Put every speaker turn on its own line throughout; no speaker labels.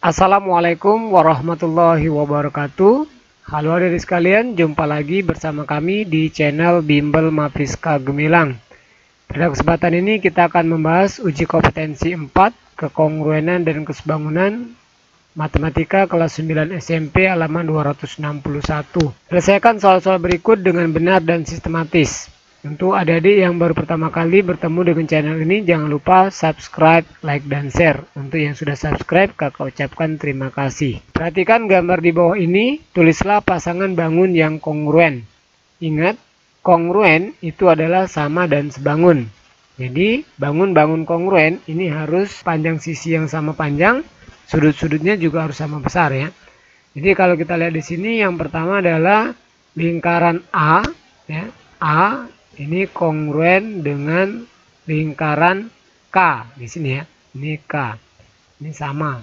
Assalamualaikum warahmatullahi wabarakatuh. Halo adik sekalian, jumpa lagi bersama kami di channel Bimbel Mafiska Gemilang. Pada kesempatan ini kita akan membahas uji kompetensi 4 kekongruenan dan kesebangunan matematika kelas 9 SMP halaman 261. Selesaikan soal-soal berikut dengan benar dan sistematis. Untuk adik-adik yang baru pertama kali bertemu dengan channel ini, jangan lupa subscribe, like, dan share. Untuk yang sudah subscribe, kakak ucapkan terima kasih. Perhatikan gambar di bawah ini, tulislah pasangan bangun yang kongruen. Ingat, kongruen itu adalah sama dan sebangun. Jadi, bangun-bangun kongruen ini harus panjang sisi yang sama panjang, sudut-sudutnya juga harus sama besar ya. Jadi kalau kita lihat di sini, yang pertama adalah lingkaran A, ya, A ini kongruen dengan lingkaran K di sini ya. Ini K. Ini sama.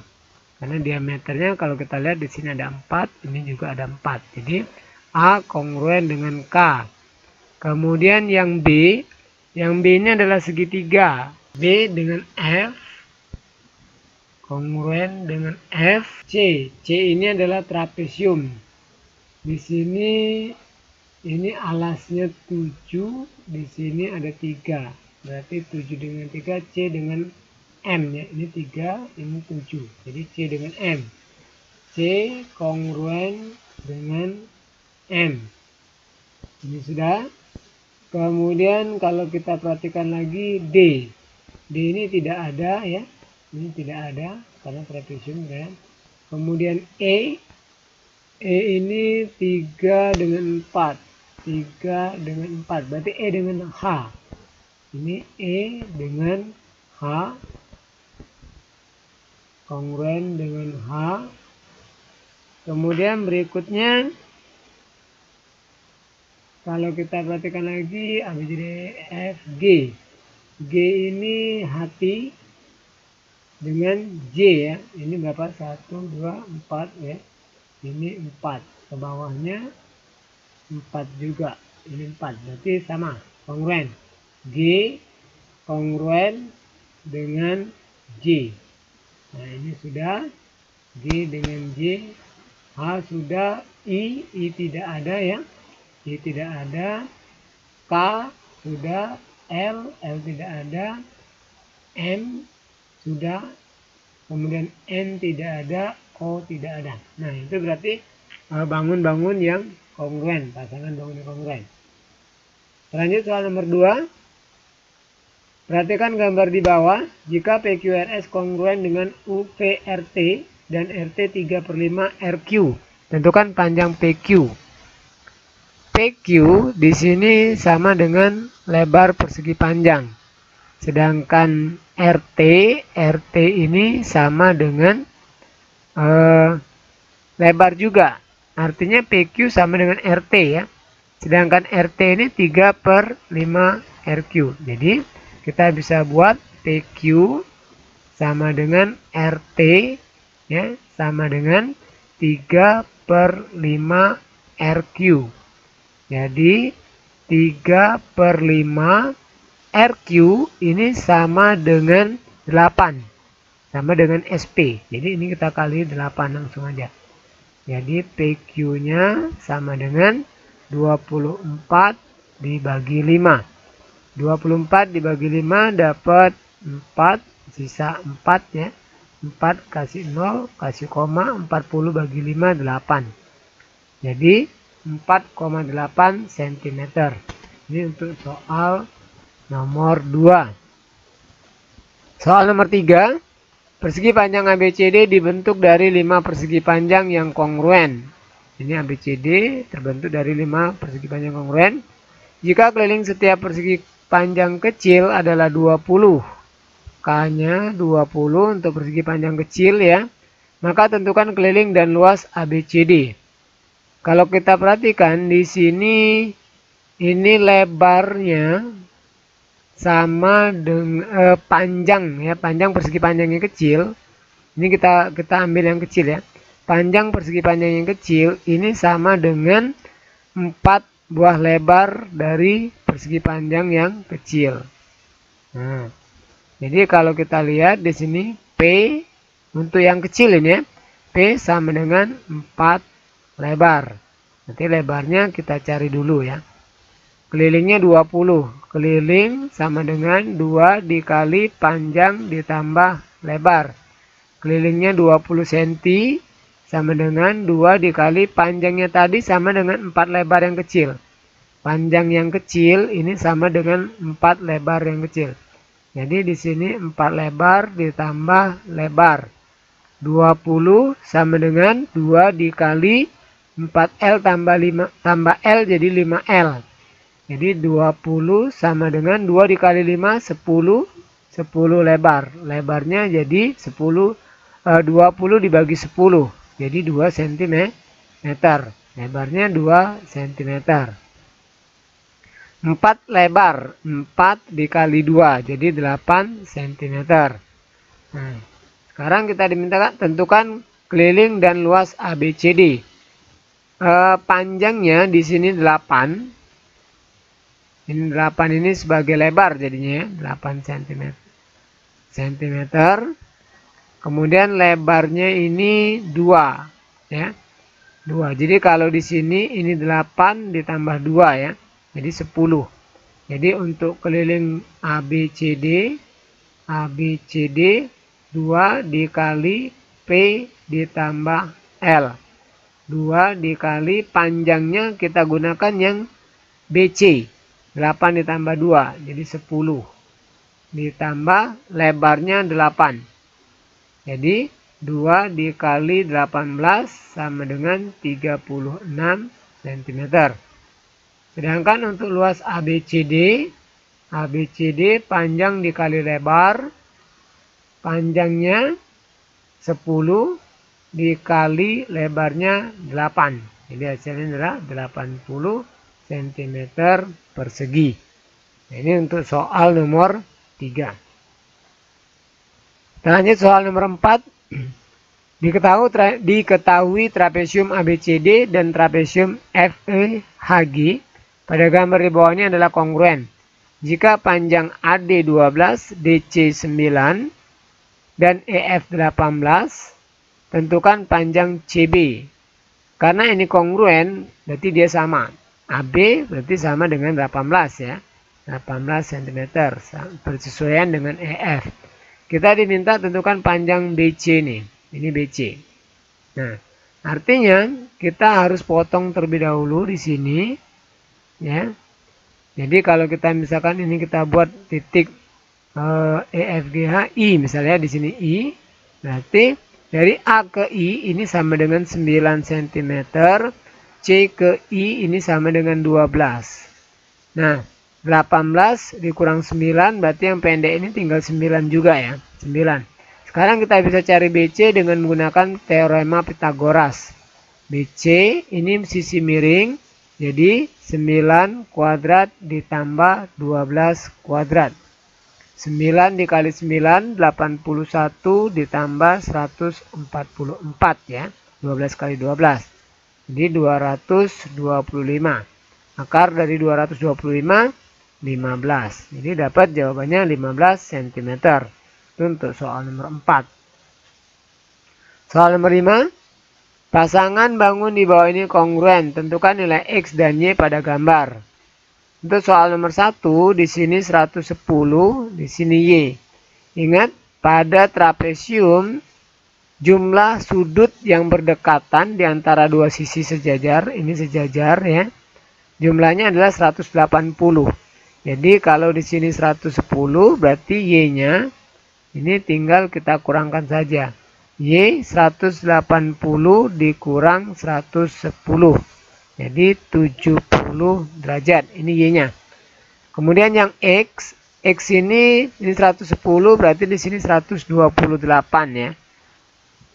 Karena diameternya kalau kita lihat di sini ada 4, ini juga ada 4. Jadi A kongruen dengan K. Kemudian yang B ini adalah segitiga. B dengan F kongruen dengan F. C ini adalah trapesium. Di sini ini alasnya 7, di sini ada 3. Berarti 7 dengan 3, C dengan M ya. Ini 3, ini 7. Jadi C dengan M. C kongruen dengan M. Ini sudah. Kemudian kalau kita perhatikan lagi D. D ini tidak ada ya. Ini tidak ada karena trapesium kan. Kemudian E ini 3 dengan 4. 3 dengan 4 berarti E dengan H. Ini E dengan H kongruen dengan H. Kemudian berikutnya kalau kita perhatikan lagi A, B, C, D, E, F, G. G ini hati dengan J ya. Ini berapa? 1, 2, 4 ya. Ini 4. Ke bawahnya 4 juga. Ini 4. Berarti sama. Kongruen. G kongruen dengan J. Nah ini sudah. G dengan J. H sudah. I tidak ada ya. I tidak ada. K sudah. L tidak ada. M sudah. Kemudian N tidak ada. O tidak ada. Nah itu berarti bangun-bangun yang kongruen, pasangan bangun yang kongruen. Lanjut soal nomor 2. Perhatikan gambar di bawah. Jika PQRS kongruen dengan UVRT dan RT 3/5 RQ. Tentukan panjang PQ. PQ di sini sama dengan lebar persegi panjang. Sedangkan RT ini sama dengan lebar juga. Artinya PQ sama dengan RT ya. Sedangkan RT ini 3/5 RQ. Jadi kita bisa buat PQ sama dengan RT ya, sama dengan 3/5 RQ. Jadi 3/5 RQ ini sama dengan 8. Sama dengan SP. Jadi ini kita kali 8 langsung aja. Jadi PQ-nya sama dengan 24 dibagi 5. 24 dibagi 5 dapat 4. Sisa 4 ya. 4 kasih 0 kasih koma. 40 bagi 5 8. Jadi 4,8 cm. Ini untuk soal nomor 2. Soal nomor 3. Persegi panjang ABCD dibentuk dari 5 persegi panjang yang kongruen. Ini ABCD terbentuk dari 5 persegi panjang kongruen. Jika keliling setiap persegi panjang kecil adalah 20. K-nya 20 untuk persegi panjang kecil ya. Maka tentukan keliling dan luas ABCD. Kalau kita perhatikan di sini ini lebarnya sama dengan panjang ya, panjang persegi panjang yang kecil. Ini kita ambil yang kecil ya. Panjang persegi panjang yang kecil ini sama dengan 4 buah lebar dari persegi panjang yang kecil. Nah, jadi kalau kita lihat di sini P untuk yang kecil ini ya, P sama dengan 4 lebar. Nanti lebarnya kita cari dulu ya. Kelilingnya 20. Keliling sama dengan 2 dikali panjang ditambah lebar. Kelilingnya 20 cm sama dengan 2 dikali panjangnya tadi sama dengan 4 lebar yang kecil. Panjang yang kecil ini sama dengan 4 lebar yang kecil. Jadi di sini 4 lebar ditambah lebar. 20 sama dengan 2 dikali 4L tambah 5 tambah L jadi 5L. Jadi 20 sama dengan 2 dikali 5 10 lebar. Lebarnya jadi 20 dibagi 10. Jadi 2 cm. Lebarnya 2 cm. 4 lebar, 4 dikali 2, jadi 8 cm. Nah, sekarang kita diminta tentukan keliling dan luas ABCD. Panjangnya di sini 8. Ini 8 ini sebagai lebar jadinya 8 cm. Kemudian lebarnya ini 2 ya. 2. Jadi kalau di sini ini 8 ditambah 2 ya. Jadi 10. Jadi untuk keliling ABCD 2 dikali P ditambah L. 2 dikali panjangnya kita gunakan yang BC. 8 ditambah 2 jadi 10. Ditambah lebarnya 8. Jadi 2 dikali 18 sama dengan 36 cm. Sedangkan untuk luas ABCD panjang dikali lebar, panjangnya 10 dikali lebarnya 8. Jadi hasilnya adalah 80 cm persegi. Nah, ini untuk soal nomor 3. Kita lanjut soal nomor 4. Diketahui trapesium ABCD dan trapesium FEHG pada gambar di bawahnya adalah kongruen. Jika panjang AD 12, DC 9, dan EF 18, tentukan panjang CB. Karena ini kongruen, berarti dia sama. AB berarti sama dengan 18 ya. 18 cm, persesuaian dengan EF. Kita diminta tentukan panjang BC nih. Ini BC. Nah, artinya kita harus potong terlebih dahulu di sini. Ya, jadi kalau kita misalkan ini kita buat titik EFGH I misalnya di sini I, berarti dari A ke I ini sama dengan 9 cm, C ke I ini sama dengan 12. Nah, 18 dikurang 9 berarti yang pendek ini tinggal 9 juga ya, 9. Sekarang kita bisa cari BC dengan menggunakan teorema Pythagoras. BC ini sisi miring. Jadi 9 kuadrat ditambah 12 kuadrat. 9 dikali 9, 81 ditambah 144 ya. 12 kali 12. Jadi 225. Akar dari 225, 15. Jadi dapat jawabannya 15 cm. Itu untuk soal nomor 4. Soal nomor 5. Pasangan bangun di bawah ini kongruen. Tentukan nilai X dan Y pada gambar. Untuk soal nomor 1, di sini 110, di sini Y. Ingat, pada trapesium, jumlah sudut yang berdekatan di antara dua sisi sejajar, ini sejajar ya. Jumlahnya adalah 180. Jadi kalau di sini 110, berarti Y-nya ini tinggal kita kurangkan saja. Y 180 dikurang 110. Jadi 70 derajat. Ini Y-nya. Kemudian yang X ini 110 berarti di sini 128 ya.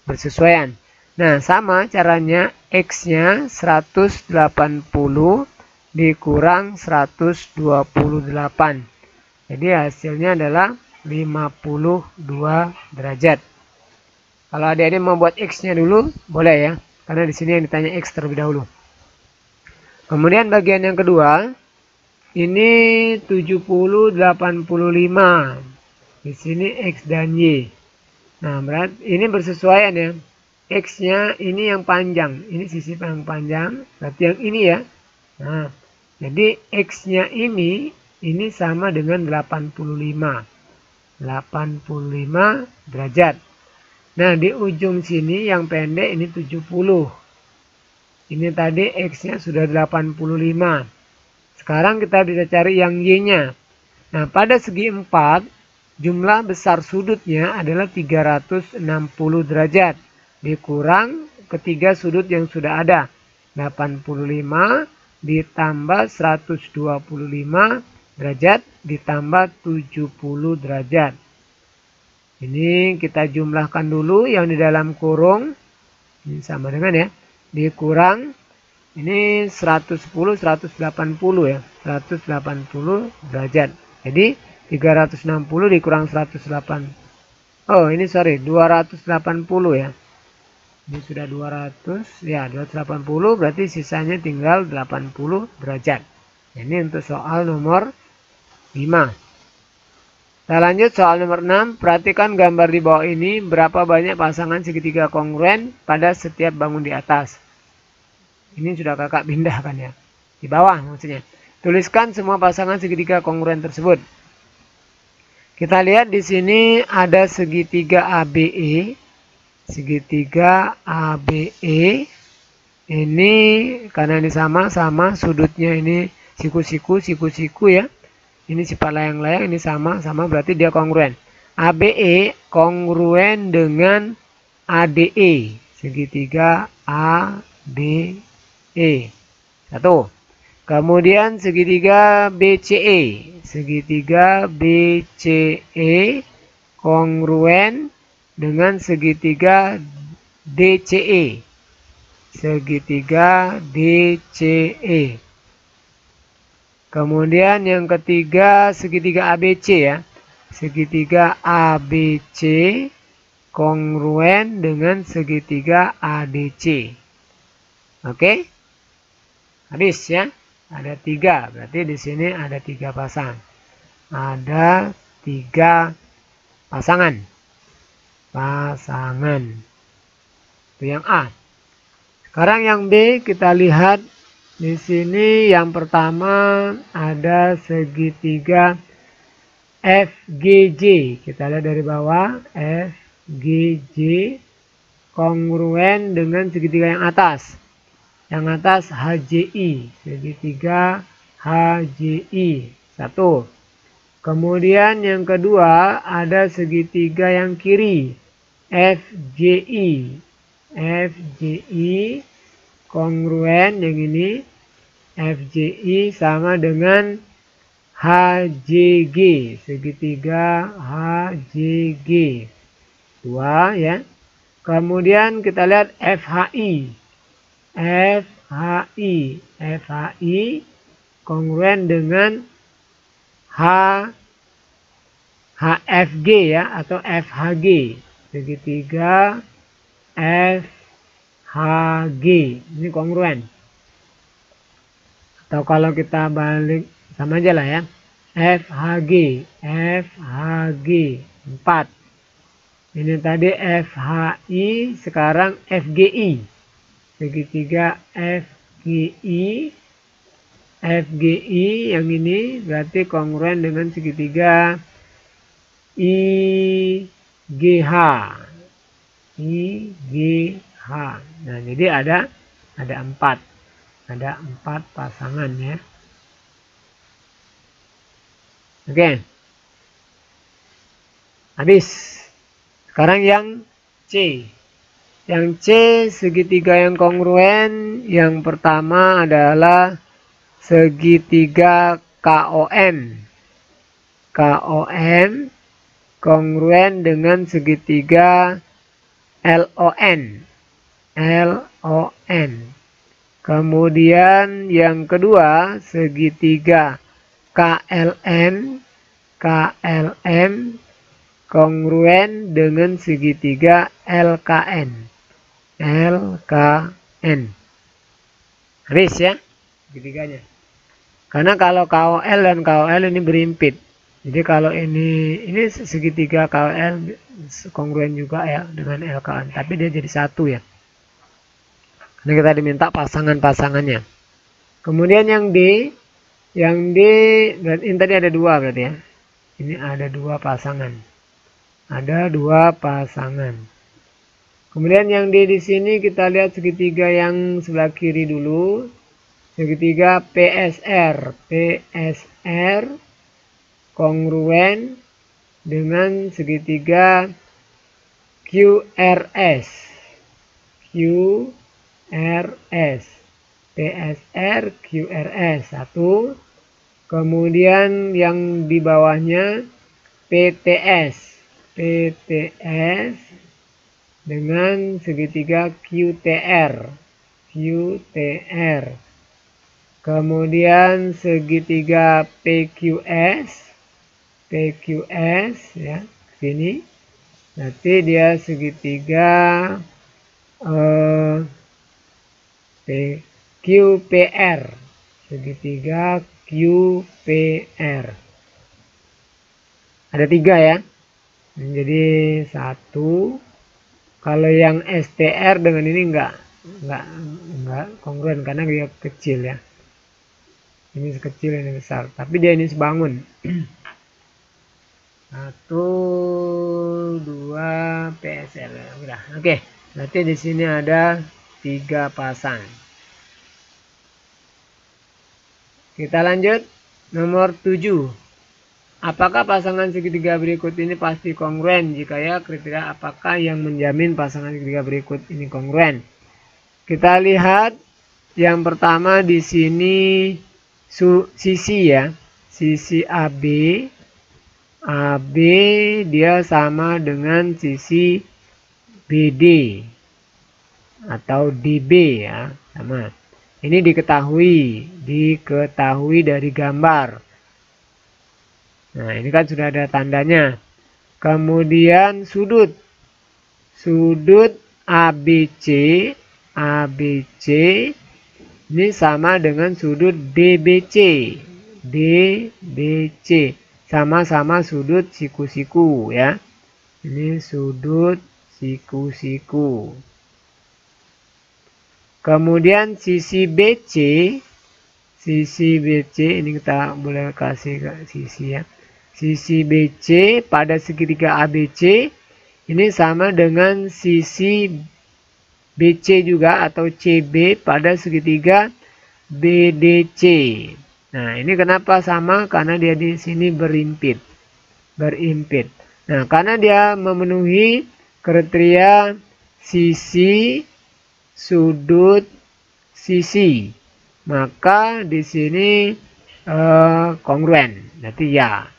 Bersesuaian. Nah, sama caranya X-nya 180 dikurang 128. Jadi hasilnya adalah 52 derajat. Kalau adik-adik mau buat X-nya dulu, boleh ya. Karena di sini yang ditanya X terlebih dahulu. Kemudian bagian yang kedua, ini 70, 85. Di sini X dan Y. Nah, berarti ini bersesuaian ya. X-nya ini yang panjang. Ini sisi yang panjang. Berarti yang ini ya. Nah, jadi X-nya ini sama dengan 85. 85 derajat. Nah, di ujung sini yang pendek ini 70. Ini tadi X-nya sudah 85. Sekarang kita bisa cari yang Y-nya. Nah, pada segi 4, jumlah besar sudutnya adalah 360 derajat. Dikurang ketiga sudut yang sudah ada. 85 ditambah 125 derajat ditambah 70 derajat. Ini kita jumlahkan dulu yang di dalam kurung. Ini sama dengan ya. Dikurang ini 110 180 ya. 180 derajat. Jadi 360 dikurang 180. Oh, ini sorry 280 ya. Ini sudah 200 ya, 280 berarti sisanya tinggal 80 derajat. Ini untuk soal nomor 5. Kita lanjut soal nomor 6. Perhatikan gambar di bawah ini. Berapa banyak pasangan segitiga kongruen pada setiap bangun di atas. Ini sudah kakak pindahkan ya. Di bawah maksudnya. Tuliskan semua pasangan segitiga kongruen tersebut. Kita lihat di sini ada segitiga ABE. Segitiga ABE. Ini karena ini sama-sama sudutnya ini siku-siku ya. Ini sifat layang-layang, ini sama berarti dia kongruen. ABE kongruen dengan ADE. Segitiga ABE. Satu. Kemudian segitiga BCE. Segitiga BCE kongruen dengan segitiga DCE. Segitiga DCE. Kemudian yang ketiga segitiga ABC ya. Segitiga ABC kongruen dengan segitiga ADC. Oke? Habis ya. Ada 3. Berarti di sini ada 3 pasang. Ada 3 pasangan. Itu yang A. Sekarang yang B kita lihat. Di sini yang pertama ada segitiga FGJ. Kita lihat dari bawah. FGJ kongruen dengan segitiga yang atas. Yang atas HJI. Segitiga HJI. Satu. Kemudian yang kedua ada segitiga yang kiri. FJI. FJI kongruen yang ini. FJI sama dengan HJG. Segitiga HJG. 2 ya. Kemudian kita lihat FHI. FHI kongruen dengan HFG ya atau FHG. Segitiga FHG. Ini kongruen. Atau kalau kita balik sama aja lah ya. FHG. 4. Ini tadi FHI, sekarang FGI. Segitiga FGI. FGI yang ini berarti kongruen dengan segitiga IGH. IGH. Nah, jadi ada 4. Ada 4 pasangan ya. Oke. Habis. Sekarang yang C. Yang C segitiga yang kongruen. Yang pertama adalah segitiga KOM. KOM kongruen dengan segitiga LON. LON. Kemudian yang kedua segitiga KLM. KLM kongruen dengan segitiga LKN. LKN. Habis ya segitiganya. Karena kalau KOL dan KOL ini berimpit. Jadi kalau ini segitiga KL kongruen juga ya dengan LKN, tapi dia jadi satu ya. Ini kita diminta pasangan-pasangannya. Kemudian yang D berarti ini tadi ada dua berarti ya. Ini ada dua pasangan. Ada dua pasangan. Kemudian yang D di sini kita lihat segitiga yang sebelah kiri dulu. Segitiga PSR. PSR kongruen dengan segitiga QRS. QRS. PSR QRS. Satu. Kemudian yang di bawahnya PTS. PTS dengan segitiga QTR. QTR. Kemudian segitiga PQS. PQS ya, sini. Nanti dia segitiga QPR. Segitiga QPR. Ada tiga ya. Jadi satu. Kalau yang STR dengan ini enggak kongruen karena dia kecil ya. Ini kecil, ini besar. Tapi dia ini sebangun. 1, 2 PSL. Udah. Oke. Berarti di sini ada 3 pasang. Kita lanjut. Nomor 7. Apakah pasangan segitiga berikut ini pasti kongruen? Jika ya, kriteria apakah yang menjamin pasangan segitiga berikut ini kongruen? Kita lihat yang pertama di sini sisi ya. Sisi AB. AB dia sama dengan sisi BD atau DB ya, sama. Ini diketahui dari gambar. Nah, ini kan sudah ada tandanya. Kemudian sudut ABC ini sama dengan sudut DBC. Sama-sama sudut siku-siku ya. Ini sudut siku-siku. Kemudian sisi BC ini kita boleh kasih ke sisi ya. Sisi BC pada segitiga ABC ini sama dengan sisi BC juga atau CB pada segitiga BDC. Nah, ini kenapa sama? Karena dia di sini berimpit. Nah, karena dia memenuhi kriteria sisi, sudut, sisi, maka di sini kongruen. Berarti ya.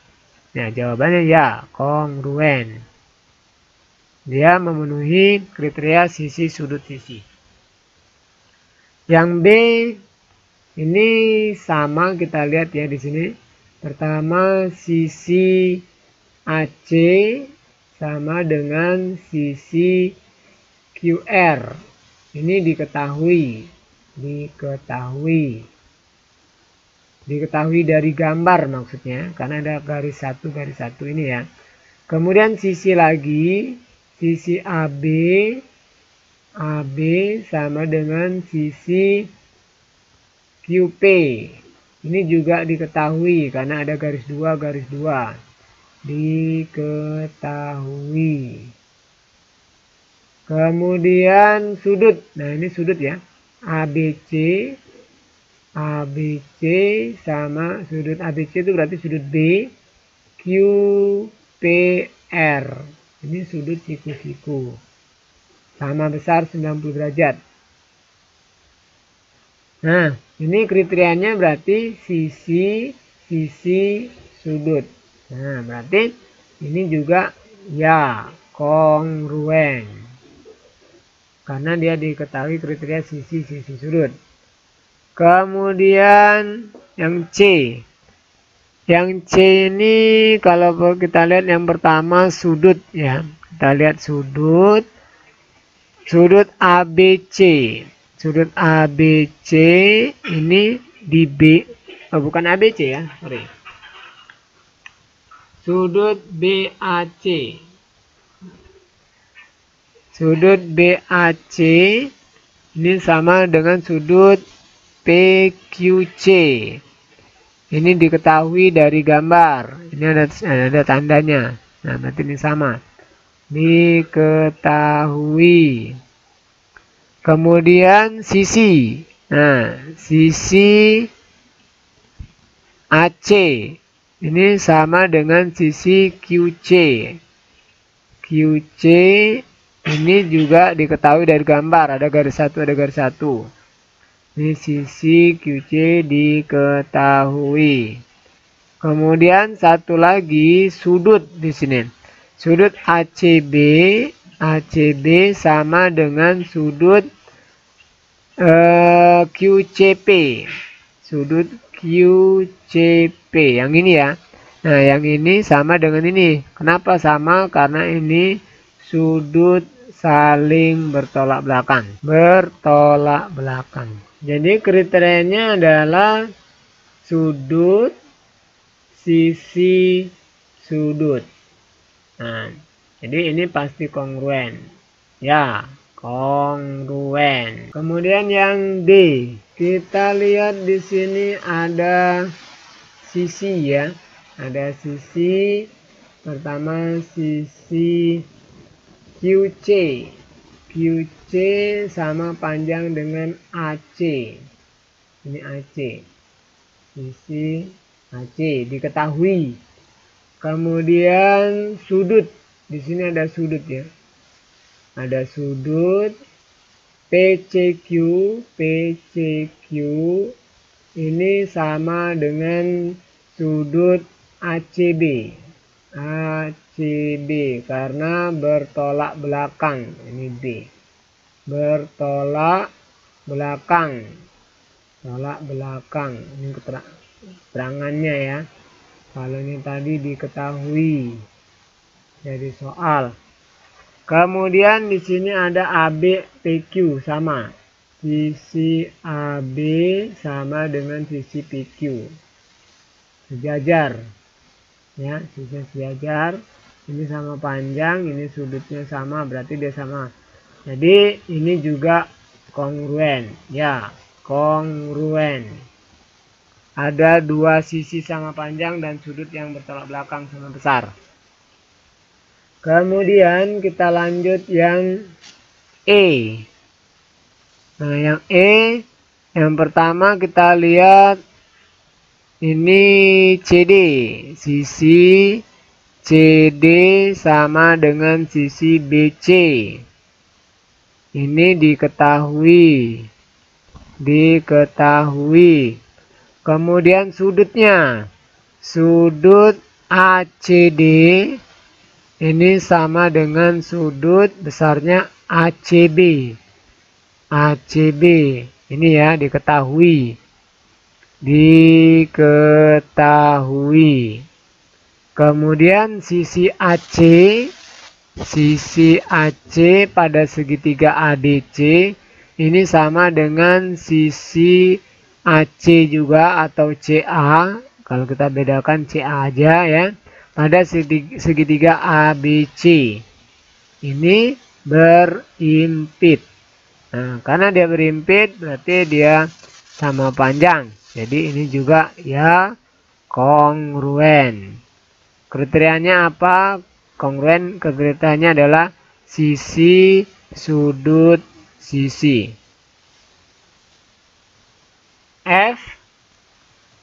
Nah, jawabannya ya, kongruen. Dia memenuhi kriteria sisi, sudut, sisi. Yang B ini sama, kita lihat ya di sini. Pertama sisi AC sama dengan sisi QR. Ini diketahui dari gambar maksudnya, karena ada garis satu ini ya. Kemudian sisi lagi, sisi AB sama dengan sisi QP. Ini juga diketahui karena ada garis 2. Diketahui. Kemudian sudut. Nah, ini sudut ya. ABC sama sudut ABC itu berarti sudut B. QPR. Ini sudut siku-siku. Sama besar 90 derajat. Nah, ini kriterianya berarti sisi, sudut. Nah, berarti ini juga ya, kongruen. Karena dia diketahui kriteria sisi, sudut. Kemudian yang C. Yang C ini kalau kita lihat yang pertama sudut ya. Kita lihat sudut ABC. Sudut ABC ini di B, bukan ABC ya, sorry. sudut BAC. Sudut BAC ini sama dengan sudut PQC. Ini diketahui dari gambar. Ini ada tandanya. Nah, berarti ini sama. Diketahui. Kemudian sisi. Nah, sisi AC ini sama dengan sisi QC. QC ini juga diketahui dari gambar. Ada garis satu, ada garis satu. Ini sisi QC diketahui. Kemudian satu lagi sudut di sini. Sudut ACB sama dengan sudut QCP. Sudut QCP yang ini ya. Nah, yang ini sama dengan ini. Kenapa sama? Karena ini sudut saling bertolak belakang. Bertolak belakang. Jadi kriterianya adalah sudut, sisi, sudut. Nah, jadi ini pasti kongruen. Ya, kongruen. Kemudian yang D, kita lihat di sini ada sisi ya. Ada sisi, pertama sisi QC. QC sama panjang dengan AC. Ini AC. Sisi AC diketahui. Kemudian sudut. Di sini ada sudut ya. Ada sudut PCQ. PCQ ini sama dengan sudut ACB. ACB karena bertolak belakang. Ini B. Bertolak belakang. Tolak belakang. Ini keterangannya ya. Kalau ini tadi diketahui dari soal. Kemudian di sini ada AB PQ sama. Sisi AB sama dengan sisi PQ. Sejajar. Ya, sisi sejajar. Ini sama panjang, ini sudutnya sama, berarti dia sama. Jadi ini juga kongruen. Ya, kongruen. Ada dua sisi sama panjang dan sudut yang bertolak belakang sama besar. Kemudian kita lanjut yang E. Nah, yang E, yang pertama kita lihat ini CD. Sisi CD sama dengan sisi BC. Ini diketahui. Diketahui. Kemudian sudutnya. Sudut ACD ini sama dengan sudut besarnya ACB. ACB. Ini ya diketahui. Diketahui. Kemudian sisi AC. Sisi AC pada segitiga ADC ini sama dengan sisi AC juga atau CA. Kalau kita bedakan CA aja ya. Pada segitiga ABC. Ini berimpit. Nah, karena dia berimpit berarti dia sama panjang. Jadi ini juga ya kongruen. Kriterianya apa? Kongruen kriterianya adalah sisi, sudut, sisi. F.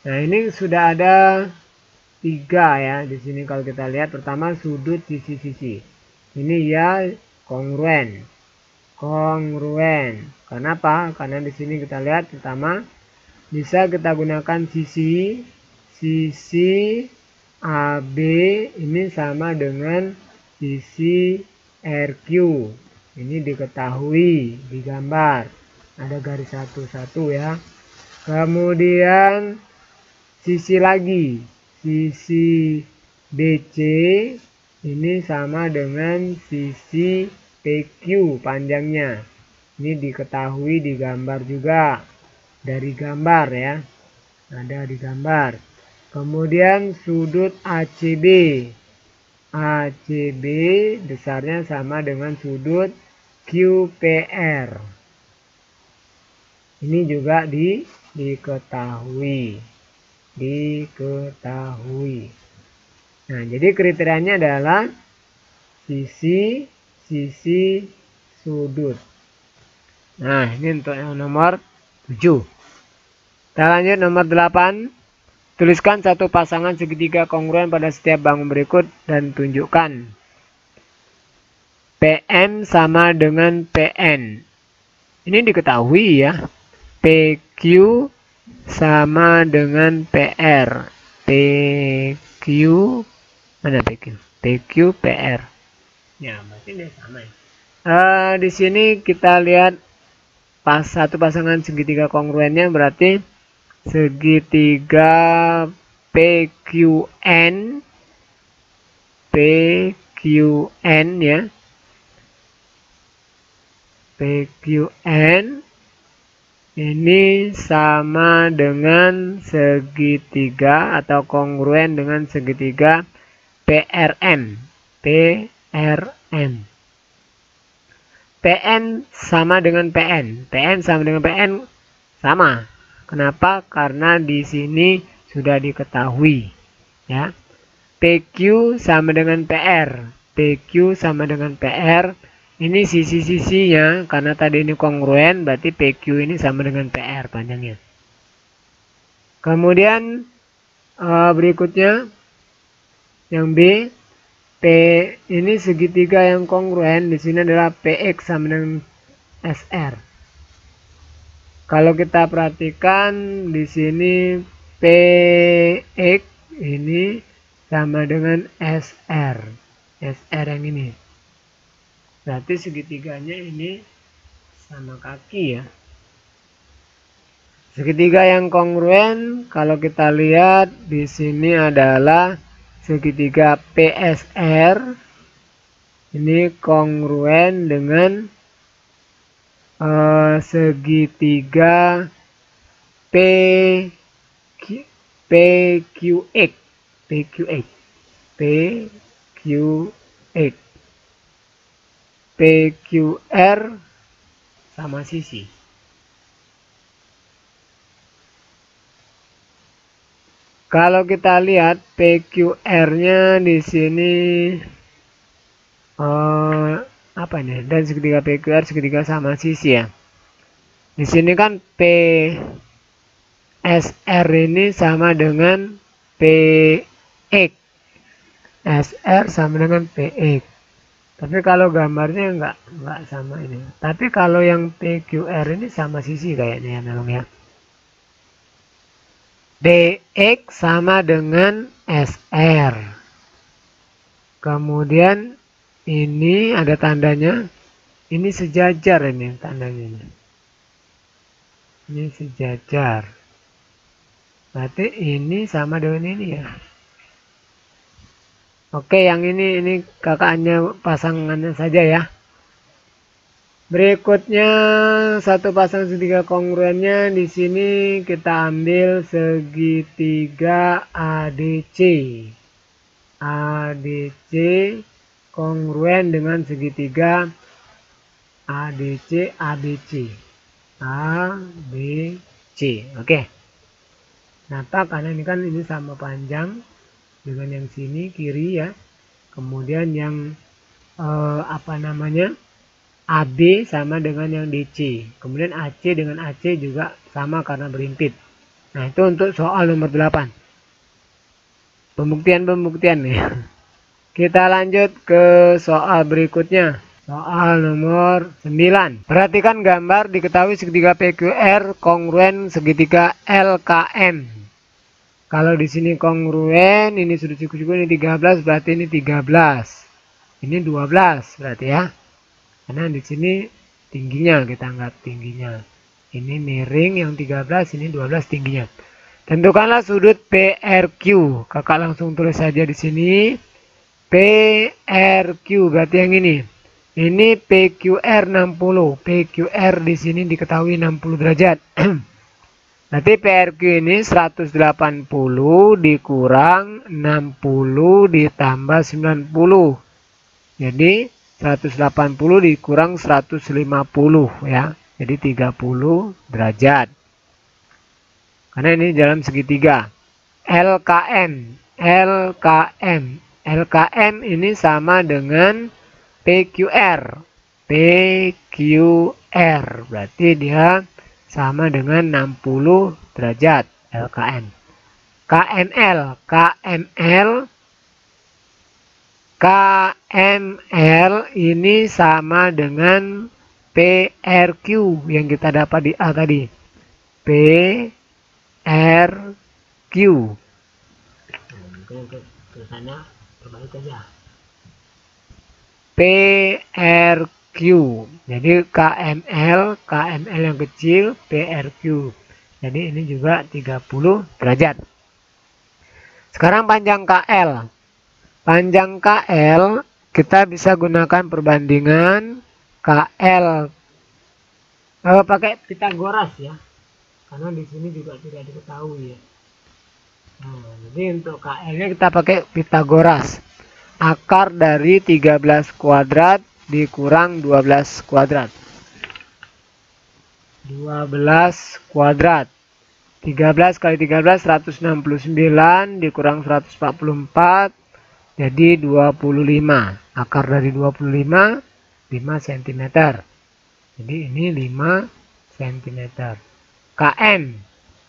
Nah, ini sudah ada 3 ya di sini kalau kita lihat. Pertama sudut, sisi-sisi. Ini ya kongruen. Kongruen. Kenapa? Karena di sini kita lihat pertama bisa kita gunakan sisi. Sisi AB ini sama dengan sisi RQ. Ini diketahui di gambar. Ada garis satu-satu ya. Kemudian sisi lagi. Sisi BC ini sama dengan sisi PQ panjangnya. Ini diketahui di gambar juga. Dari gambar ya. Ada di gambar. Kemudian sudut ACB. ACB besarnya sama dengan sudut QPR. Ini juga diketahui. Nah, jadi kriterianya adalah sisi sudut. Nah, ini untuk yang nomor 7. Kita lanjut nomor 8. Tuliskan satu pasangan segitiga kongruen pada setiap bangun berikut dan tunjukkan. PM sama dengan PN. Ini diketahui ya. PQ sama dengan PR. PQ mana PQ? PQ PR. Ya, berarti dia sama ya. Di sini kita lihat satu pasangan segitiga kongruennya berarti segitiga PQN ya. PQN ini sama dengan segitiga atau kongruen dengan segitiga PRM. PN sama dengan PN. PN sama dengan PN sama. Kenapa? Karena di sini sudah diketahui ya. PQ sama dengan PR. PQ sama dengan PR. Ini sisi-sisinya karena tadi ini kongruen berarti PQ ini sama dengan PR panjangnya. Kemudian berikutnya yang B, P ini segitiga yang kongruen di sini adalah PX sama dengan SR. Kalau kita perhatikan di sini PX ini sama dengan SR. SR yang ini. Berarti segitiganya ini sama kaki ya. Segitiga yang kongruen kalau kita lihat di sini adalah segitiga PSR. Ini kongruen dengan segitiga PQX. PQR sama sisi. Kalau kita lihat PQR-nya di sini apa nih? Dan segitiga PQR segitiga sama sisi ya. Di sini kan PSR ini sama dengan PX. SR sama dengan PX. Tapi kalau gambarnya nggak sama ini. Tapi kalau yang PQR ini sama sisi kayaknya ya memang ya. DX sama dengan SR. Kemudian ini ada tandanya. Ini sejajar ini tandanya. Ini sejajar. Berarti ini sama dengan ini ya. Oke, yang ini kakaknya pasangannya saja ya. Berikutnya satu pasang segitiga kongruennya di sini kita ambil segitiga ADC. ADC kongruen dengan segitiga ADC ABC. ABC. Oke. Kenapa? Karena ini kan ini sama panjang dengan yang sini kiri ya. Kemudian yang AB sama dengan yang DC. Kemudian AC dengan AC juga sama karena berhimpit. Nah, itu untuk soal nomor 8. Pembuktian nih. Kita lanjut ke soal berikutnya. Soal nomor 9. Perhatikan gambar, diketahui segitiga PQR kongruen segitiga LKM. Kalau di sini kongruen, ini sudut siku-siku ini 13, berarti ini 13. Ini 12 berarti ya. Karena di sini tingginya kita anggap tingginya. Ini miring yang 13, ini 12 tingginya. Tentukanlah sudut PRQ. Kakak langsung tulis saja di sini. PRQ berarti yang ini. Ini PQR 60. PQR di sini diketahui 60 derajat. Berarti PRQ ini 180 dikurang 60 ditambah 90. Jadi 180 dikurang 150 ya. Jadi 30 derajat. Karena ini dalam segitiga. LKM ini sama dengan PQR. PQR berarti dia sama dengan 60 derajat LKM. KML ini sama dengan PRQ yang kita dapat di A tadi. PRQ. Mungkin ke sana terbalik aja. PRQ. Jadi KML yang kecil, PRQ. Jadi ini juga 30 derajat. Sekarang panjang KL. Panjang KL kita bisa gunakan perbandingan KL pakai Pitagoras ya. Karena di sini juga tidak diketahui ya. Nah, jadi untuk KL-nya kita pakai Pitagoras. Akar dari 13 kuadrat dikurang 12 kuadrat. 12 kuadrat. 13 kali 13 169 dikurang 144 jadi 25. Akar dari 25 5 cm. Jadi ini 5 cm. KM.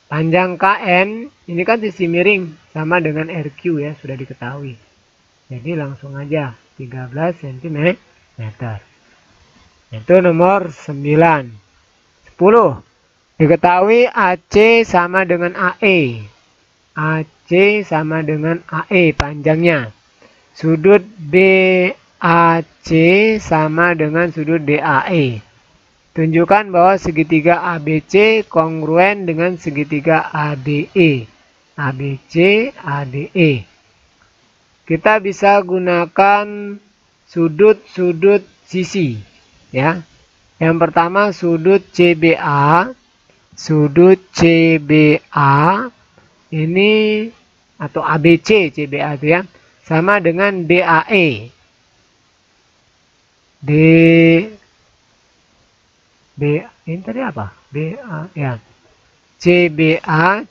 Panjang KM ini kan sisi miring sama dengan RQ ya, sudah diketahui. Jadi langsung aja 13 cm. Itu nomor 9. 10. Diketahui AC sama dengan AE. AC sama dengan AE panjangnya. Sudut BAC sama dengan sudut DAE. Tunjukkan bahwa segitiga ABC kongruen dengan segitiga ADE. ABC, ADE. Kita bisa gunakan sudut-sudut sisi. Ya. Yang pertama sudut CBA. Sudut CBA ini atau ABC CBA itu ya. Sama dengan DAE. Ini tadi apa? BA ya. CBA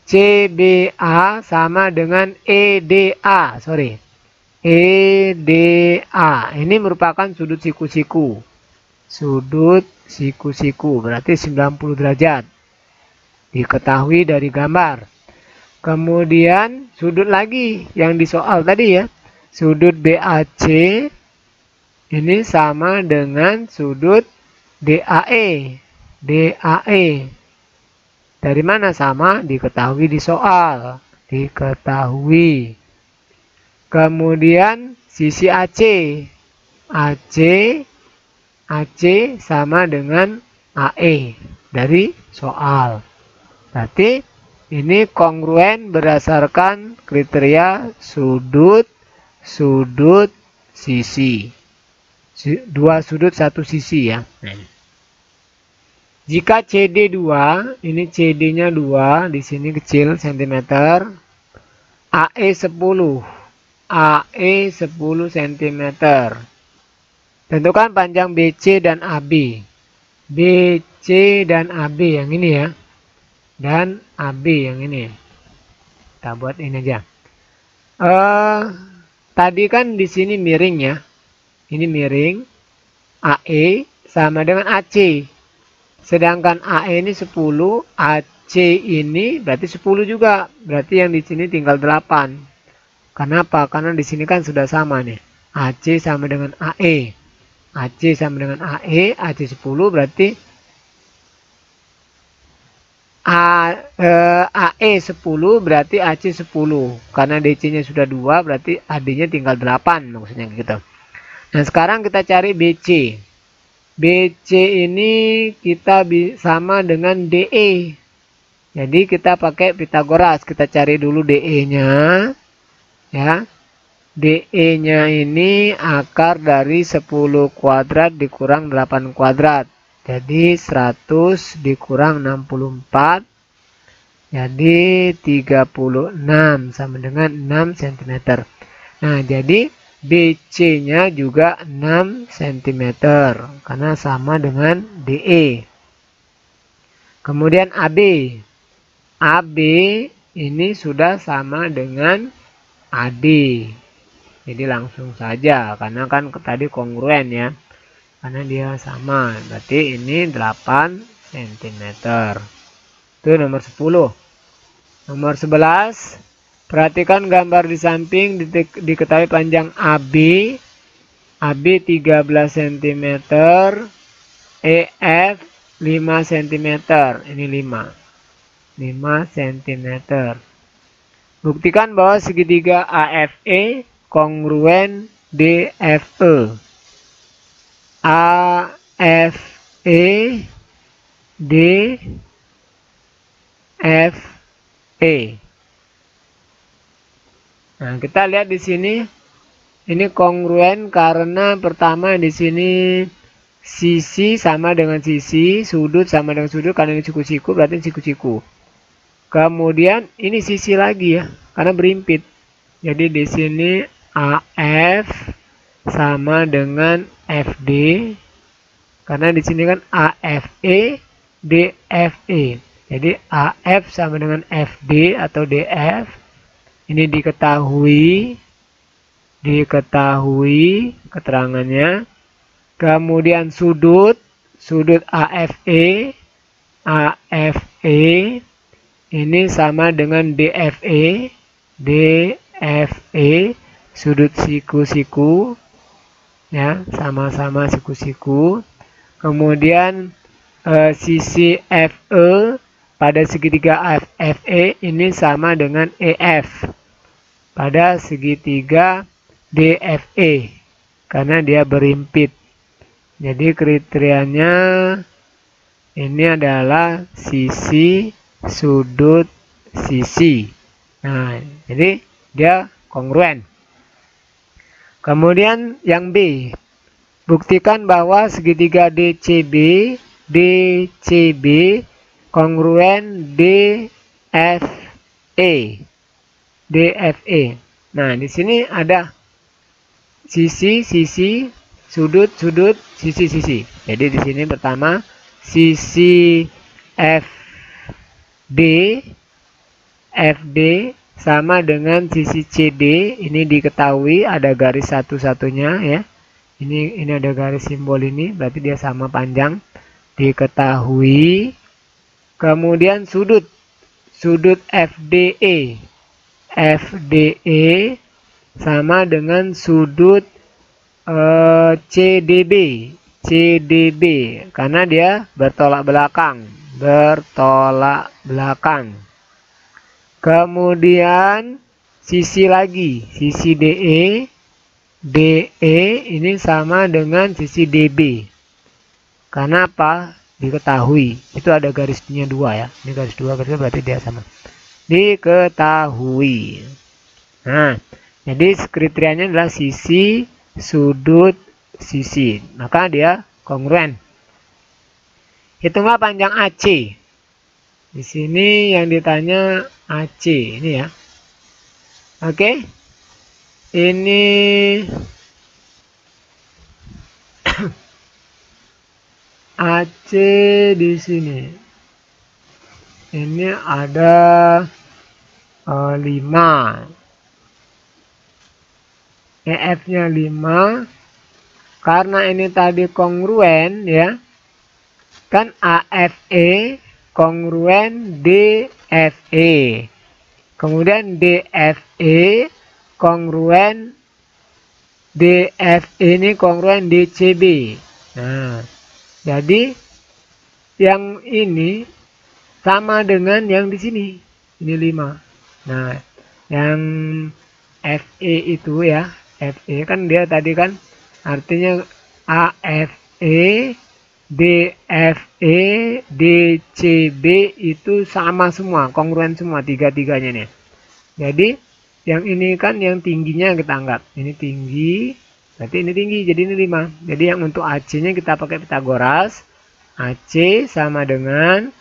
CBA sama dengan EDA, sorry. EDA. Ini merupakan sudut siku-siku. Sudut siku-siku berarti 90 derajat. Diketahui dari gambar. Kemudian sudut lagi yang di soal tadi ya. Sudut BAC ini sama dengan sudut DAE. DAE. Dari mana sama? Diketahui di soal. Diketahui. Kemudian sisi AC. AC sama dengan AE. Dari soal. Berarti ini kongruen berdasarkan kriteria sudut sisi. Dua sudut satu sisi ya. Jika CD 2, ini CD-nya 2, di sini kecil cm. AE 10. AE 10 cm. Tentukan panjang BC dan AB. BC dan AB yang ini ya. Dan AB yang ini. Kita buat ini aja. Tadi kan di sini miring ya. Ini miring. AE sama dengan AC. Sedangkan AE ini 10, AC ini berarti 10 juga. Berarti yang di sini tinggal 8. Kenapa? Karena di sini kan sudah sama nih. AC sama dengan AE. AC sama dengan AE, AC 10 berarti AE 10 berarti AC 10. Karena DC-nya sudah 2 berarti AD-nya tinggal 8 maksudnya gitu. Nah, sekarang kita cari BC. BC ini kita sama dengan DE. Jadi kita pakai Pitagoras. Kita cari dulu DE-nya. Ya. DE-nya ini akar dari 10 kuadrat dikurang 8 kuadrat. Jadi 100 dikurang 64. Jadi 36 sama dengan 6 cm. Nah, jadi BC-nya juga 6 cm karena sama dengan DE. Kemudian AB. AB ini sudah sama dengan AD. Jadi langsung saja karena kan tadi kongruen ya. Karena dia sama. Berarti ini 8 cm. Itu nomor 10. Nomor 11. Perhatikan gambar di samping, diketahui panjang AB. AB 13 cm. EF 5 cm. Ini 5 cm. Buktikan bahwa segitiga AFE kongruen DFE. AFE DFE. Nah, kita lihat di sini ini kongruen karena pertama di sini sisi sama dengan sisi, sudut sama dengan sudut, karena ini siku-siku berarti siku-siku. Kemudian ini sisi lagi ya, karena berimpit. Jadi di sini AF sama dengan FD, karena di sini kan AFE DFE. Jadi AF sama dengan FD atau DF. Ini diketahui keterangannya. Kemudian sudut AFE ini sama dengan DFE sudut siku-siku ya, sama-sama siku-siku. Kemudian sisi FE pada segitiga FE ini sama dengan EF pada segitiga DFE karena dia berimpit. Jadi kriterianya ini adalah sisi, sudut, sisi. Nah, jadi dia kongruen. Kemudian yang B. Buktikan bahwa segitiga DCB kongruen DFE. Nah, di sini ada sisi, sudut, sisi. Jadi di sini pertama sisi FD sama dengan sisi CD. Ini diketahui ada garis satu-satunya ya. Ini ada garis simbol ini, berarti dia sama panjang. Diketahui. Kemudian sudut FDE sama dengan sudut CDB karena dia bertolak belakang. Kemudian sisi lagi, sisi DE ini sama dengan sisi DB. Karena apa? Diketahui. Itu ada garisnya 2 ya. Ini garis 2, garisnya berarti dia sama. Diketahui. Nah, jadi kriterianya adalah sisi, sudut, sisi. Maka dia kongruen. Hitunglah panjang AC. Di sini yang ditanya AC ini ya. Oke. Ini AC di sini. Ini ada 5. EF-nya 5. Karena ini tadi kongruen ya. Kan AFE kongruen DFE. Kemudian DFE kongruen DFE ini kongruen DCB. Nah, jadi yang ini sama dengan yang di sini. Ini 5. Nah, yang FE itu ya, FE kan dia tadi kan artinya AFE, DFE, DCB itu sama semua, kongruen semua tiga-tiganya nih. Jadi yang ini kan yang tingginya kita anggap. Ini tinggi, berarti ini tinggi, jadi ini 5. Jadi yang untuk AC-nya kita pakai Pitagoras. AC sama dengan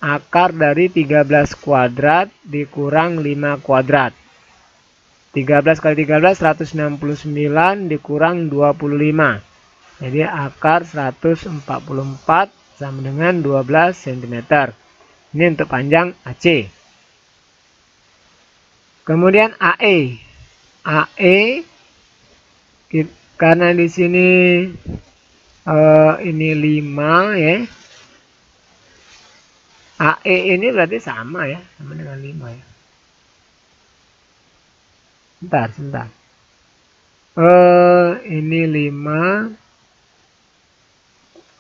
akar dari 13 kuadrat dikurang 5 kuadrat. 13 kali 13, 169 dikurang 25. Jadi akar 144 sama dengan 12 cm. Ini untuk panjang AC. Kemudian AE. AE, karena di sini ini 5 ya. AE ini berarti sama ya, sama dengan 5 ya. Sebentar. Ini 5.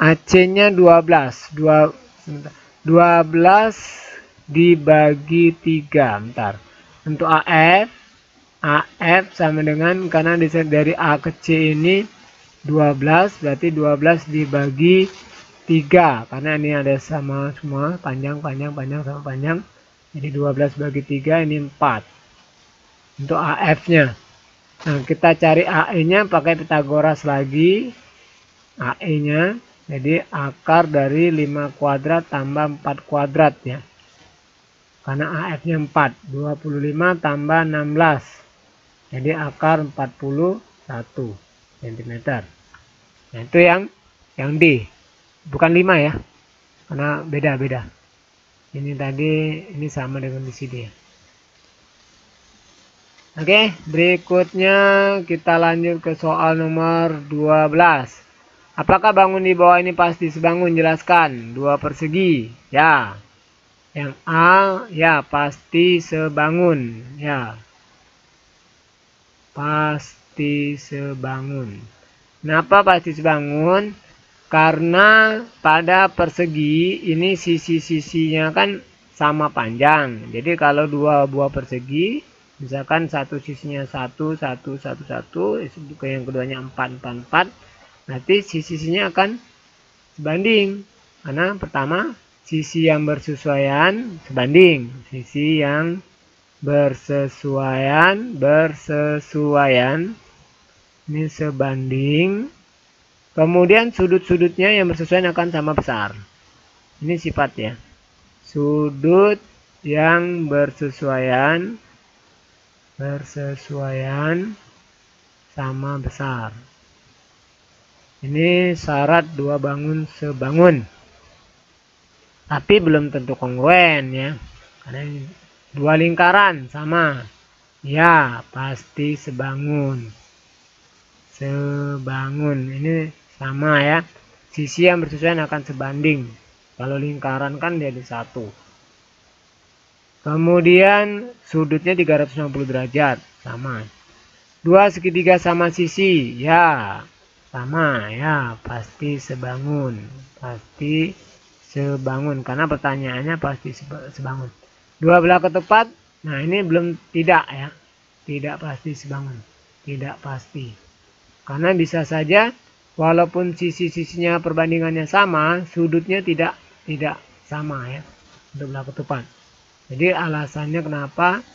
AC-nya 12. 12 dibagi 3. Bentar. Untuk AF sama dengan, karena dari A ke C ini 12, berarti 12 dibagi 3. Karena ini ada sama semua, panjang sama panjang. Jadi 12 bagi 3 ini 4. Untuk AF-nya. Nah, kita cari AE-nya pakai Pitagoras lagi. AE-nya, jadi akar dari 5 kuadrat tambah 4 kuadrat ya. Karena AF-nya 4. 25 tambah 16. Jadi akar 41 cm. Nah, itu yang D. Bukan 5 ya. Karena beda-beda. Ini tadi, ini sama dengan di sini ya. Oke, berikutnya kita lanjut ke soal nomor 12. Apakah bangun di bawah ini pasti sebangun? Jelaskan. 2 persegi. Ya. Yang A, ya pasti sebangun. Ya. Pasti sebangun. Kenapa pasti sebangun? Karena pada persegi ini sisi-sisinya kan sama panjang. Jadi kalau 2 buah persegi, misalkan satu sisinya 1, 1, 1, 1, yang keduanya 4, 4, 4, nanti sisi-sisinya akan sebanding. Karena pertama, sisi yang bersesuaian sebanding. Sisi yang bersesuaian ini sebanding. Kemudian sudut-sudutnya yang bersesuaian akan sama besar. Ini sifat ya. Sudut yang bersesuaian sama besar. Ini syarat 2 bangun sebangun. Tapi belum tentu kongruen ya. Karena ini 2 lingkaran sama. Ya, pasti sebangun. Ini sama ya. Sisi yang bersesuaian akan sebanding. Kalau lingkaran kan jadi 1. Kemudian sudutnya 360 derajat, sama. 2 segitiga sama sisi, ya sama ya, pasti sebangun. Pasti sebangun, karena pertanyaannya pasti sebangun. 2 belah ketupat, nah ini belum, tidak ya. Tidak pasti sebangun, tidak pasti. Karena bisa saja walaupun sisi-sisinya perbandingannya sama, sudutnya tidak sama ya untuk belah ketupat. Jadi alasannya kenapa?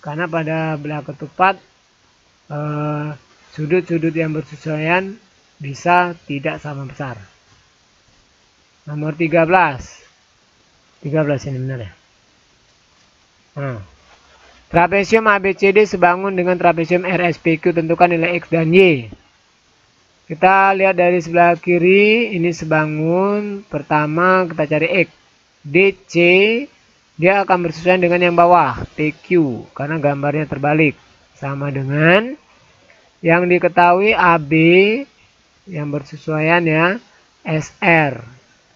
Karena pada belah ketupat sudut-sudut yang bersesuaian bisa tidak sama besar. Nomor 13. 13 ini benar ya. Nah, trapesium ABCD sebangun dengan trapesium RSPQ, tentukan nilai X dan Y. Kita lihat dari sebelah kiri, ini sebangun. Pertama kita cari X. DC dia akan bersesuaian dengan yang bawah, PQ, karena gambarnya terbalik. Sama dengan yang diketahui AB yang bersesuaian ya, SR.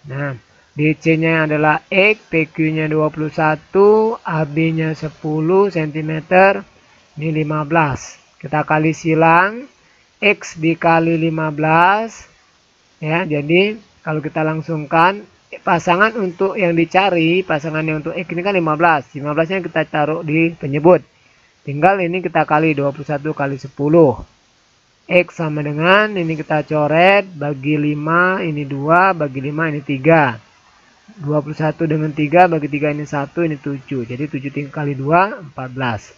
Nah, DC-nya adalah X, PQ-nya 21, AB-nya 10 cm, ini 15. Kita kali silang, X dikali 15, ya, jadi kalau kita langsungkan, pasangan untuk yang dicari, pasangannya untuk X ini kan 15. 15-nya kita taruh di penyebut. Tinggal ini kita kali 21 kali 10. X sama dengan, ini kita coret, bagi 5, ini 2, bagi 5, ini 3. 21 dengan 3, bagi 3 ini 1, ini 7. Jadi 7 kali 2, 14.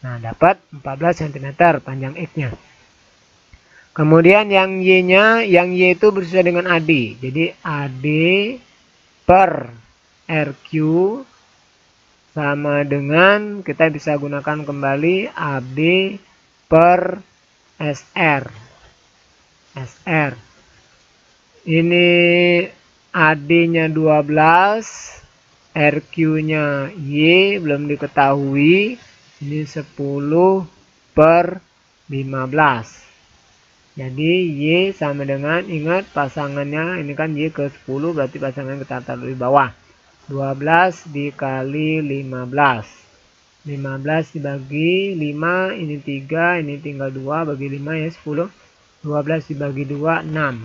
Nah, dapat 14 cm panjang X-nya. Kemudian yang Y-nya, yang Y itu bersesuaian dengan AD. Jadi AD per RQ sama dengan, kita bisa gunakan kembali AB per SR. SR. Ini AD-nya 12, RQ-nya Y belum diketahui. Ini 10 per 15. Jadi Y sama dengan, ingat pasangannya ini kan Y ke 10, berarti pasangan kita taruh di bawah. 12 dikali 15. 15 dibagi 5, ini 3, ini tinggal 2, bagi 5 ya 10. 12 dibagi 2, 6.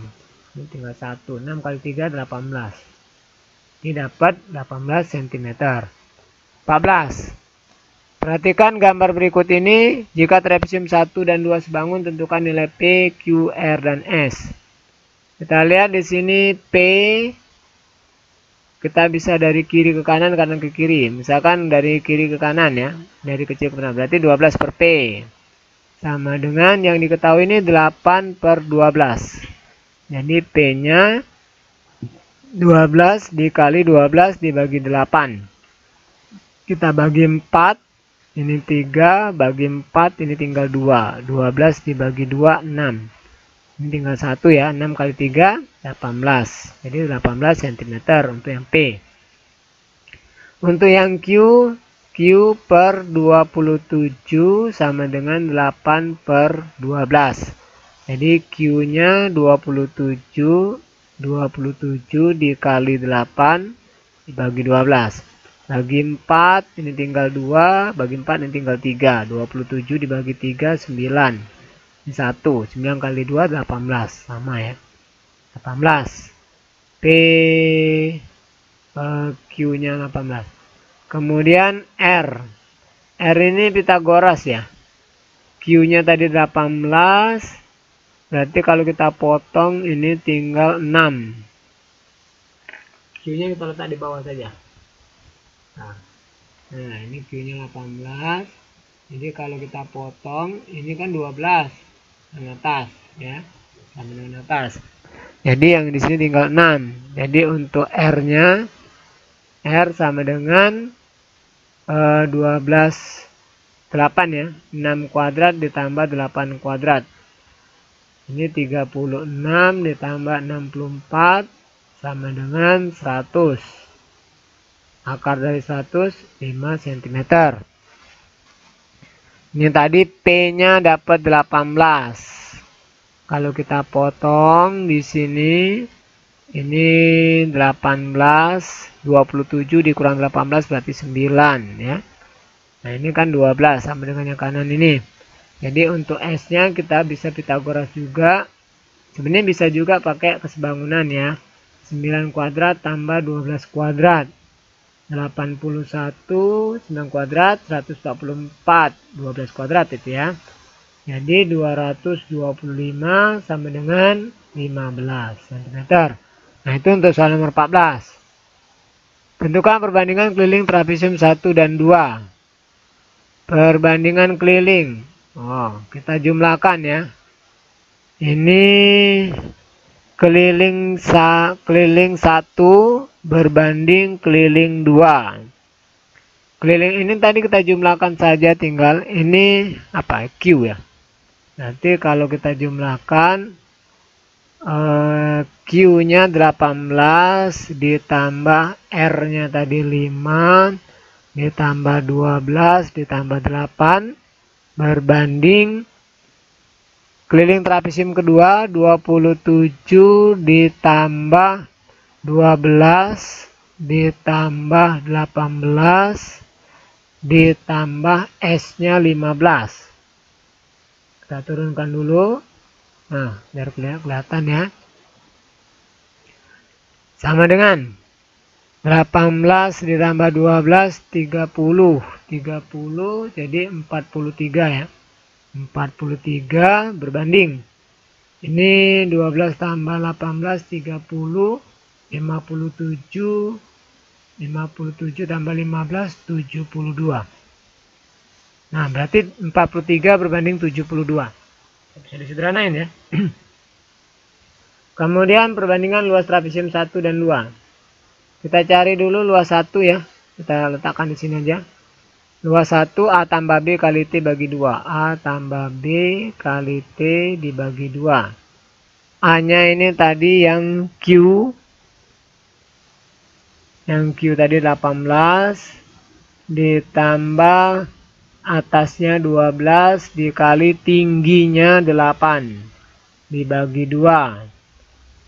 Ini tinggal 1. 6 kali 3, 18. Ini dapat 18 cm. 14. Perhatikan gambar berikut ini. Jika trapesium 1 dan 2 sebangun, tentukan nilai P, Q, R, dan S. Kita lihat di sini P, kita bisa dari kiri ke kanan, kanan ke kiri. Misalkan dari kiri ke kanan ya, dari kecil ke kanan. Berarti 12 per P. Sama dengan yang diketahui ini 8 per 12. Jadi P-nya 12 dikali 12 dibagi 8. Kita bagi 4. Ini 3 bagi 4, ini tinggal 2. 12 dibagi 2, 6. Ini tinggal 1 ya. 6 kali 3, 18. Jadi 18 cm untuk yang P. Untuk yang Q, Q per 27 sama dengan 8 per 12. Jadi Q-nya 27. 27 dikali 8 dibagi 12. Bagi 4, ini tinggal 2, bagi 4 ini tinggal 3. 27 dibagi 3, 9. Ini 1, 9 kali 2, 18. Sama ya. 18. P, Q-nya 18. Kemudian R. R ini Pitagoras ya. Q-nya tadi 18. Berarti kalau kita potong, ini tinggal 6. Q-nya kita letak di bawah saja. Nah, ini Q-nya 18. Jadi kalau kita potong, ini kan 12 yang atas ya, sama dengan atas. Jadi yang di sini tinggal 6. Jadi untuk R-nya, R sama dengan 12 8 ya. 6 kuadrat ditambah 8 kuadrat. Ini 36 ditambah 64 sama dengan 100. Akar dari 100, 5 cm. Ini tadi P-nya dapat 18. Kalau kita potong di sini, ini 18, 27 dikurang 18 berarti 9 ya. Nah ini kan 12 sama dengan yang kanan ini. Jadi untuk S-nya kita bisa Pitagoras juga. Sebenarnya bisa juga pakai kesebangunan ya. 9 kuadrat tambah 12 kuadrat. 81, 9 kuadrat, 144, 12 kuadrat itu ya. Jadi 225 sama dengan 15 cm. Nah itu untuk soal nomor 14. Tentukan perbandingan keliling trapesium 1 dan 2. Perbandingan keliling. Kita jumlahkan ya. Ini keliling 1 berbanding keliling 2. Keliling ini tadi kita jumlahkan saja, tinggal ini apa? Q ya. Nanti kalau kita jumlahkan Q-nya 18 ditambah R-nya tadi 5 ditambah 12 ditambah 8 berbanding keliling trapesium kedua 27 ditambah 12 ditambah 18 ditambah S-nya 15. Kita turunkan dulu. Nah, biar kelihatan ya. Sama dengan 18 ditambah 12, 30. 30 jadi 43 ya. 43 berbanding. Ini 12 tambah 18, 30. 57 tambah 15, 72. Nah berarti 43 berbanding 72. Bisa disederhanain ya. Kemudian perbandingan luas trapesium 1 dan 2. Kita cari dulu luas 1 ya. Kita letakkan di sini aja. Luas 1 A tambah B kali T bagi 2. A tambah B kali T dibagi 2. A-nya ini tadi yang Q. Yang Q tadi 18. Ditambah atasnya 12 dikali tingginya 8 dibagi 2.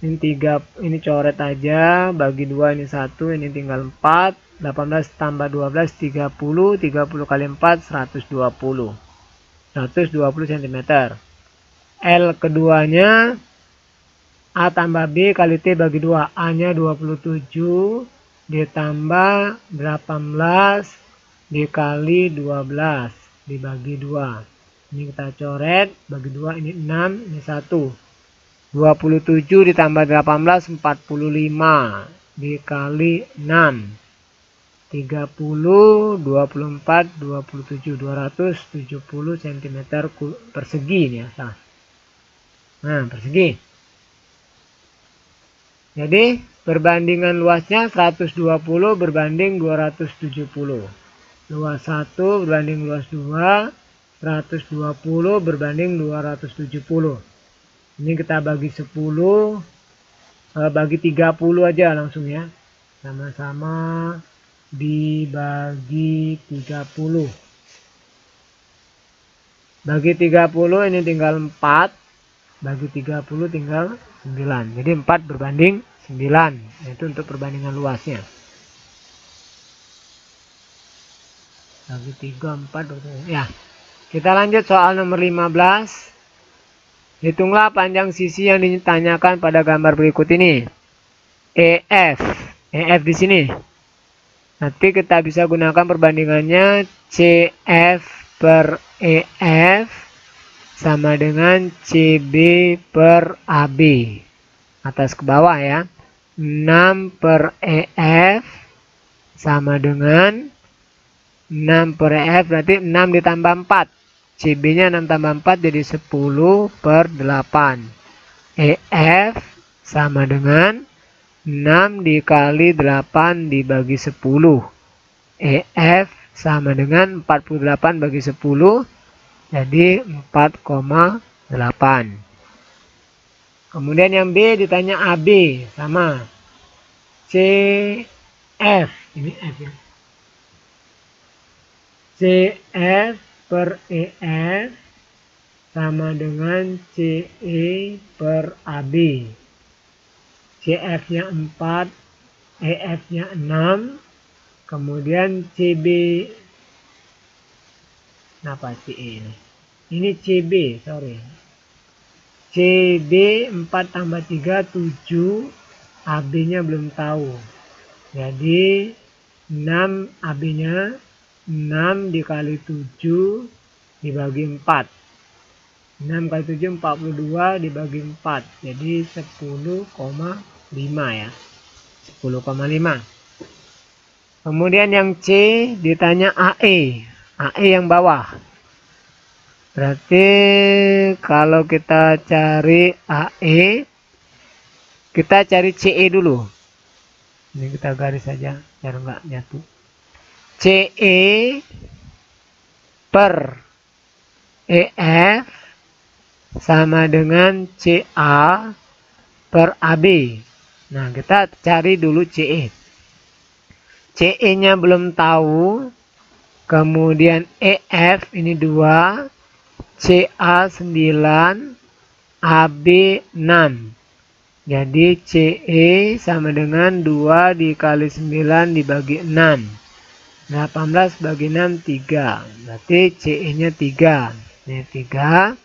Ini 3, ini coret aja, bagi 2 ini 1, ini tinggal 4. 18 tambah 12 30, 30 kali 4 120. 120 cm. L keduanya A tambah B kali T bagi 2. A-nya 27 ditambah 18 dikali 12 dibagi 2. Ini kita coret, bagi 2 ini 6, ini 1. 27 ditambah 18 45 dikali 6 30 24 27 270 cm persegi ini ya. Nah, persegi. Jadi perbandingan luasnya 120 berbanding 270. Luas 1 berbanding luas 2 120 berbanding 270. Ini kita bagi 10, bagi 30 aja langsung ya. Sama-sama dibagi 30. Bagi 30 ini tinggal 4. Bagi 30 tinggal 9. Jadi 4 berbanding 9. Itu untuk perbandingan luasnya. Bagi 3, 4. Ya. Kita lanjut soal nomor 15. Hitunglah panjang sisi yang ditanyakan pada gambar berikut ini. EF di sini. Nanti kita bisa gunakan perbandingannya CF per EF sama dengan CB per AB. Atas ke bawah ya. 6 per EF sama dengan 6 per EF berarti 6 ditambah 4. CB-nya 6 tambah 4 jadi 10 per 8. EF sama dengan 6 dikali 8 dibagi 10. EF sama dengan 48 bagi 10. Jadi 4,8. Kemudian yang B ditanya AB. Sama. CF. Ini F ya. CF per EF sama dengan CE per AB. CF-nya 4, EF-nya 6, kemudian CB, kenapa CE ini? Ini CB, sorry. CB 4 tambah 3, 7, AB-nya belum tahu. Jadi 6 AB-nya 6 dikali 7 dibagi 4. 6 kali 7 42 dibagi 4. Jadi 10,5 ya. 10,5. Kemudian yang C ditanya AE. AE yang bawah. Berarti kalau kita cari AE, kita cari CE dulu. Ini kita garis saja biar nggak nyatu. CE per EF sama dengan CA per AB. Nah, kita cari dulu CE. CE-nya belum tahu. Kemudian EF ini 2, CA 9, AB 6. Jadi CE sama dengan 2 dikali 9 dibagi 6. 18 bagi 6, 3. Berarti CE-nya 3. Ini 3.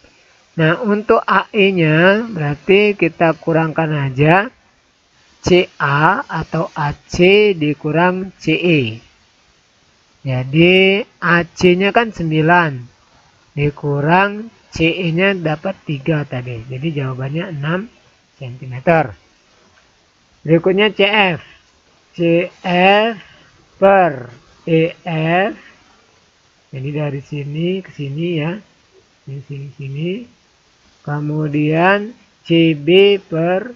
Nah, untuk AE-nya berarti kita kurangkan aja CA atau AC dikurang CE. Jadi AC-nya kan 9. Dikurang CE-nya dapat 3 tadi. Jadi jawabannya 6 cm. Berikutnya CF. CF per EF, jadi dari sini ke sini ya, dari sini kemudian CB per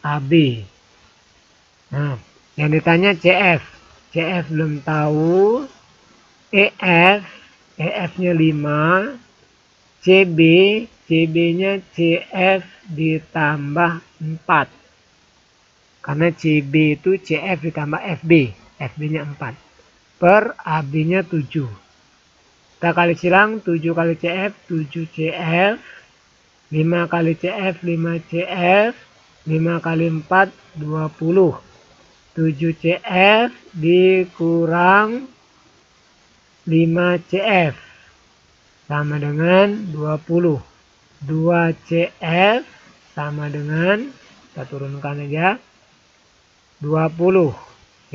AB. Nah, yang ditanya CF. CF belum tahu. EF-nya 5. CB-nya CF ditambah 4. Karena CB itu CF ditambah FB. FB-nya 4. Per AB-nya 7. Kita kali silang 7 kali CF, 7 CF. 5 kali CF, 5 CF. 5 kali 4, 20. 7 CF dikurang 5 CF. Sama dengan 20. 2 CF sama dengan, kita turunkan aja, 20.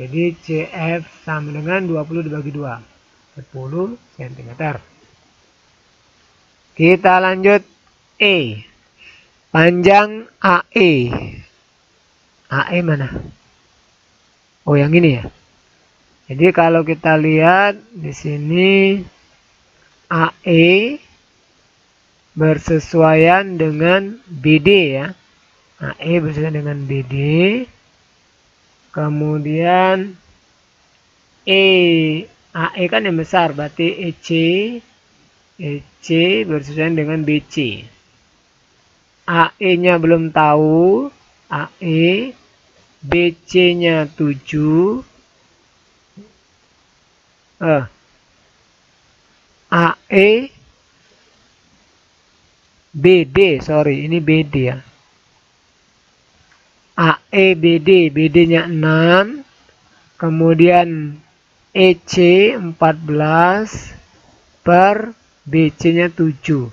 Jadi CF sama dengan 20 dibagi 2. 10 cm. Kita lanjut E. Panjang AE. AE mana? Oh, yang ini ya. Jadi kalau kita lihat di sini AE bersesuaian dengan BD ya. AE bersesuaian dengan BD. Kemudian AE kan yang besar, berarti EC bersesuaian dengan BC. AE-nya belum tahu, AE, BC-nya 7. AE, BD, sorry, ini BD ya. AE, BD, BD-nya 6. Kemudian EC 14 per BC-nya 7.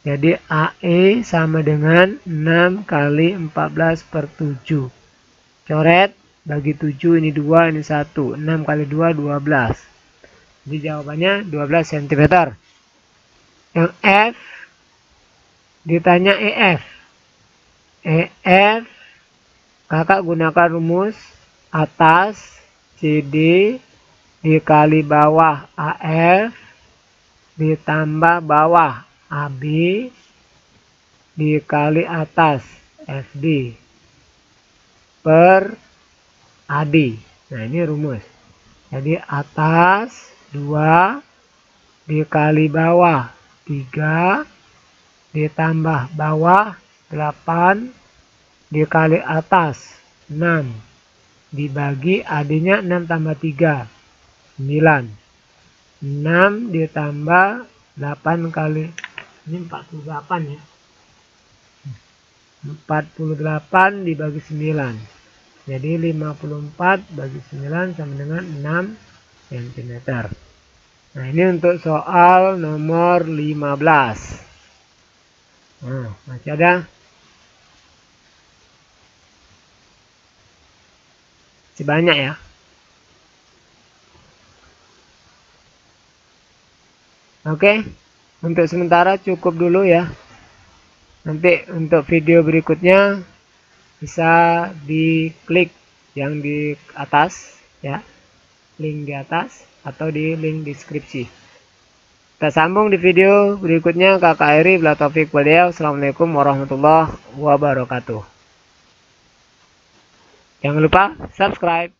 Jadi AE sama dengan 6 kali 14 per 7. Coret, bagi 7, ini 2, ini 1. 6 kali 2, 12. Jadi jawabannya 12 cm. Yang F, ditanya EF. EF, kakak gunakan rumus atas CD dikali bawah AF ditambah bawah AB dikali atas FD per AD. Nah, ini rumus. Jadi atas 2 dikali bawah 3 ditambah bawah 8 dikali atas 6 dibagi AD-nya 6 tambah 3 9. 6 ditambah 8 kali, ini 48 ya. 48 dibagi 9. Jadi 54 bagi 9 sama dengan 6 cm. Nah, ini untuk soal nomor 15. Nah, masih ada? Masih banyak ya. Oke, untuk sementara cukup dulu ya. Nanti untuk video berikutnya bisa diklik yang di atas ya, link di atas atau di link deskripsi. Kita sambung di video berikutnya. Kakak Eri, bila taufik walhidayah. Assalamualaikum warahmatullahi wabarakatuh. Jangan lupa subscribe.